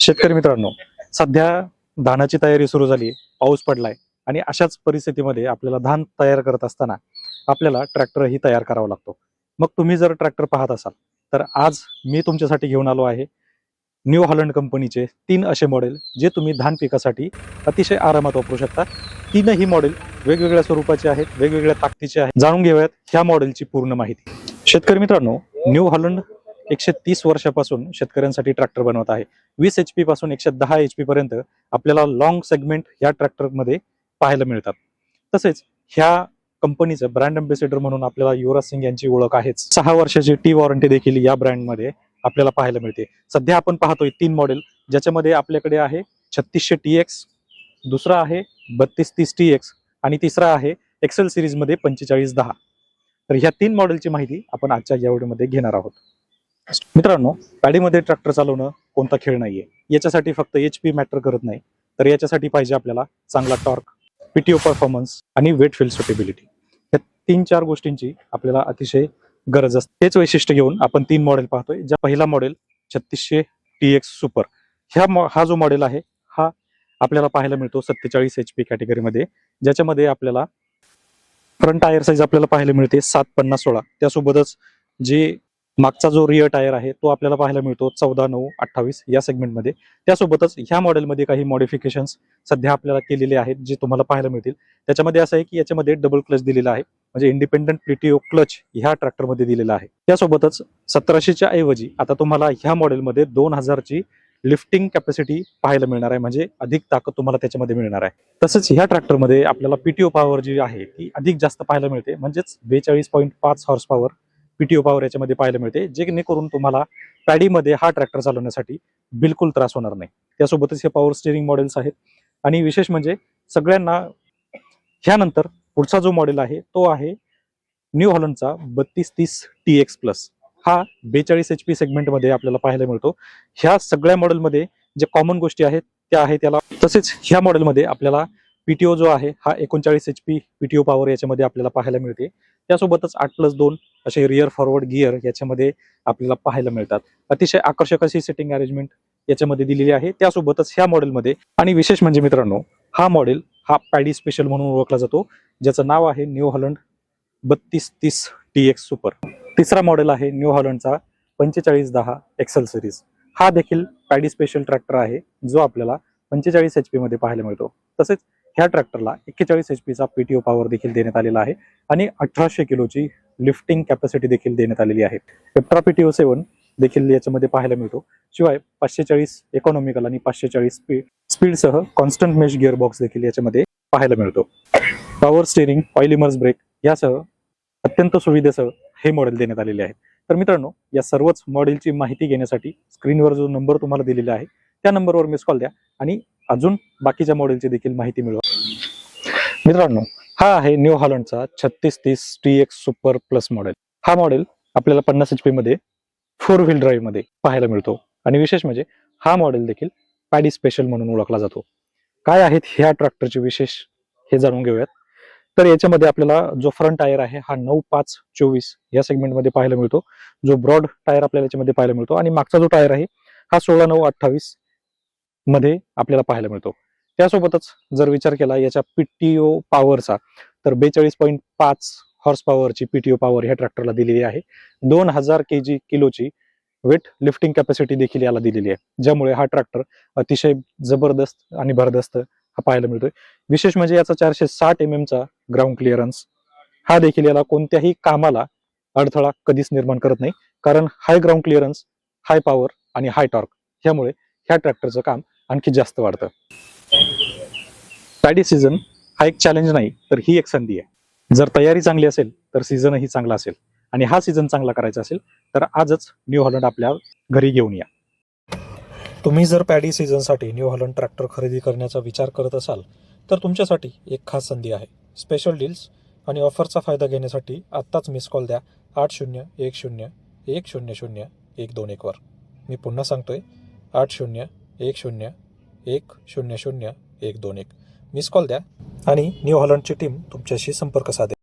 शेतकरी मित्रांनो, सध्या धानाची तयारी सुरू झाली आहे, पाऊस पडलाय आणि अशाच परिस्थितीमध्ये आपल्याला धान तयार करत असताना आपल्याला ट्रॅक्टरही तयार करावा लागतो. मग तुम्ही जर ट्रॅक्टर पाहत असाल तर आज मी तुमच्यासाठी घेऊन आलो आहे न्यू हॉलंड कंपनीचे 3 असे मॉडेल जे तुम्ही धान पिकासाठी अतिशय आरामात वापरू शकता. तीनही मॉडेल वेगवेगळ्या स्वरूपाचे आहेत, वेगवेगळ्या ताकदीचे आहेत. जाणून घेऊयात ह्या मॉडेलची पूर्ण माहिती. शेतकरी मित्रांनो, न्यू हॉलंड 130 वर्षापासून शेतकऱ्यांसाठी ट्रॅक्टर बनवत आहे. 20 HP पासून 110 HP पर्यंत आपल्याला लॉंग सेगमेंट या ट्रॅक्टरमध्ये पाहायला मिळतात. तसेच ह्या कंपनीचं ब्रँड अँबॅसेडर म्हणून आपल्याला युवराज सिंग यांची ओळख आहेच. 6 वर्षाची टी वॉरंटी देखील या ब्रँडमध्ये आपल्याला पाहायला मिळते. सध्या आपण पाहतोय 3 मॉडेल, ज्याच्यामध्ये आपल्याकडे आहे 3600 TX, दुसरा आहे 3230 TX आणि तिसरा आहे एक्सेल सिरीजमध्ये 4510. तर ह्या 3 मॉडेलची माहिती आपण आजच्या या व्हिडिओमध्ये घेणार आहोत. मित्रांनो, पॅडीमध्ये ट्रॅक्टर चालवणं कोणता खेळ नाहीये. याच्यासाठी फक्त HP मॅटर करत नाही, तर याच्यासाठी पाहिजे आपल्याला चांगला टॉर्क, PTO परफॉर्मन्स आणि वेट फील्ड सुटेबिलिटी. या 3-4 गोष्टींची आपल्याला अतिशय गरज असते. तेच वैशिष्ट्य घेऊन आपण 3 मॉडेल पाहतोय. ज्या पहिला मॉडेल 3600 TX सुपर, हा जो मॉडेल आहे हा आपल्याला पाहायला मिळतो 47 HP कॅटेगरीमध्ये, ज्याच्यामध्ये आपल्याला फ्रंट टायर साईज आपल्याला पाहायला मिळते 750/16. त्यासोबतच जे मागचा जो रिअर टायर आहे तो आपल्याला पाहायला मिळतो 14/9/28 या सेगमेंटमध्ये. त्यासोबतच ह्या मॉडेलमध्ये काही मॉडिफिकेशन्स सध्या आपल्याला केलेले आहेत जे तुम्हाला पाहायला मिळतील. त्याच्यामध्ये असं आहे की याच्यामध्ये डबल क्लच दिलेला आहे, म्हणजे इंडिपेंडंट PTO क्लच ह्या ट्रॅक्टरमध्ये दिलेला आहे. त्यासोबतच 1700च्या ऐवजी आता तुम्हाला ह्या मॉडेलमध्ये 2000ची लिफ्टिंग कॅपॅसिटी पाहायला मिळणार आहे, म्हणजे अधिक ताकद तुम्हाला त्याच्यामध्ये मिळणार आहे. तसंच ह्या ट्रॅक्टरमध्ये आपल्याला PTO पॉवर जी आहे ती अधिक जास्त पाहायला मिळते, म्हणजेच 42.5 हॉर्स पॉवर PTO पॉवर याच्यामध्ये पाहायला मिळते, जेणेकरून तुम्हाला पॅडीमध्ये हा ट्रॅक्टर चालवण्यासाठी बिलकुल त्रास होणार नाही. त्यासोबतच हे पॉवर स्टिअरिंग मॉडेल्स आहेत. आणि विशेष म्हणजे सगळ्यांना ह्यानंतर पुढचा जो मॉडेल आहे तो आहे न्यू हॉलंडचा 3230 TX प्लस. हा 42 HP सेगमेंटमध्ये आपल्याला पाहायला मिळतो. ह्या सगळ्या मॉडेलमध्ये जे कॉमन गोष्टी आहेत त्या आहेत त्याला. तसेच ह्या मॉडेलमध्ये आपल्याला PTO जो आहे हा 39 HP PTO पॉवर याच्यामध्ये आपल्याला पाहायला मिळते. त्यासोबतच 8+2 असे रिअर फॉरवर्ड गिअर याच्यामध्ये आपल्याला पाहायला मिळतात. अतिशय आकर्षक अशी सेटिंग अरेंजमेंट याच्यामध्ये दिलेली आहे. त्यासोबतच ह्या मॉडेलमध्ये आणि विशेष म्हणजे मित्रांनो, हा मॉडेल हा पॅडी स्पेशल म्हणून ओळखला जातो, ज्याचं नाव आहे न्यू हॉलंड 3230 TX सुपर. तिसरा मॉडेल आहे न्यू हॉलंडचा 4510 एक्सेल सिरीज. हा देखील पॅडी स्पेशल ट्रॅक्टर आहे, जो आपल्याला 45 HP मध्ये पाहायला मिळतो. तसेच ह्या ट्रॅक्टरला 41 HP चा PTO पॉवर देखील देण्यात आलेला आहे आणि 1800 किलोची लिफ्टिंग कॅपॅसिटी देखील देण्यात आलेली आहे. एप्ट्रा PTO 7 देखील याच्यामध्ये पाहायला मिळतो. शिवाय 540 इकॉनॉमिकल आणि 540 स्पीडसह कॉन्स्टंट मेश गिअर बॉक्स देखील याच्यामध्ये पाहायला मिळतो. Power steering, oil immerse brake यासह अत्यंत सुविधेसह हे मॉडेल देण्यात आलेले आहे. तर मित्रांनो, या सर्वच मॉडेलची माहिती घेण्यासाठी स्क्रीनवर जो नंबर तुम्हाला दिलेला आहे त्या नंबरवर मिस कॉल द्या आणि अजून बाकीच्या मॉडेलची देखील माहिती मिळवा. मित्रांनो, हा आहे न्यू हॉलंडचा 3630 TX सुपर प्लस मॉडेल. हा मॉडेल आपल्याला 50 HP मध्ये 4 व्हील ड्राईव्ह मध्ये पाहायला मिळतो आणि विशेष म्हणजे हा मॉडेल देखील पॅडी स्पेशल म्हणून ओळखला जातो. काय आहेत ह्या ट्रॅक्टरचे विशेष हे जाणून घेऊयात. तर याच्यामध्ये आपल्याला जो फ्रंट टायर आहे हा 9.5/24 या सेगमेंटमध्ये पाहायला मिळतो, जो ब्रॉड टायर आपल्याला याच्यामध्ये पाहायला मिळतो. आणि मागचा जो टायर आहे हा 16/9/28 मध्ये आपल्याला पाहायला मिळतो. त्यासोबतच जर विचार केला याच्या PTO पॉवरचा, तर 42.5 हॉर्स पॉवरची PTO पॉवर ह्या ट्रॅक्टरला दिलेली आहे. 2000 किलोची वेट लिफ्टिंग कॅपॅसिटी देखील याला दिलेली आहे, ज्यामुळे हा ट्रॅक्टर अतिशय जबरदस्त आणि भरदस्त हा पाहायला मिळतोय. विशेष म्हणजे याचा 460 mm चा ग्राउंड क्लिअरन्स हा देखील याला कोणत्याही कामाला अडथळा कधीच निर्माण करत नाही, कारण हाय ग्राउंड क्लिअरन्स, हाय पॉवर आणि हाय टॉर्क ह्यामुळे ह्या ट्रॅक्टरचं काम आणखी जास्त वाढतं. पॅडी सीझन हा एक चॅलेंज नाही, तर ही एक संधी आहे. जर तयारी चांगली असेल तर सीझनही चांगला असेल, आणि हा सीझन चांगला करायचा असेल तर आजच न्यू हॉलंड आपल्या घरी घेऊन या. तुम्ही जर पॅडी सीझनसाठी न्यू हॉलंड ट्रॅक्टर खरेदी करण्याचा विचार करत असाल तर तुमच्यासाठी एक खास संधी आहे. स्पेशल डील्स आणि ऑफरचा फायदा घेण्यासाठी आत्ताच मिस कॉल द्या 8010100121 वर. मी पुन्हा सांगतोय 8010100121. मिस कॉल द्या आणि न्यू हॉलंडची टीम तुमच्याशी संपर्क साधेल.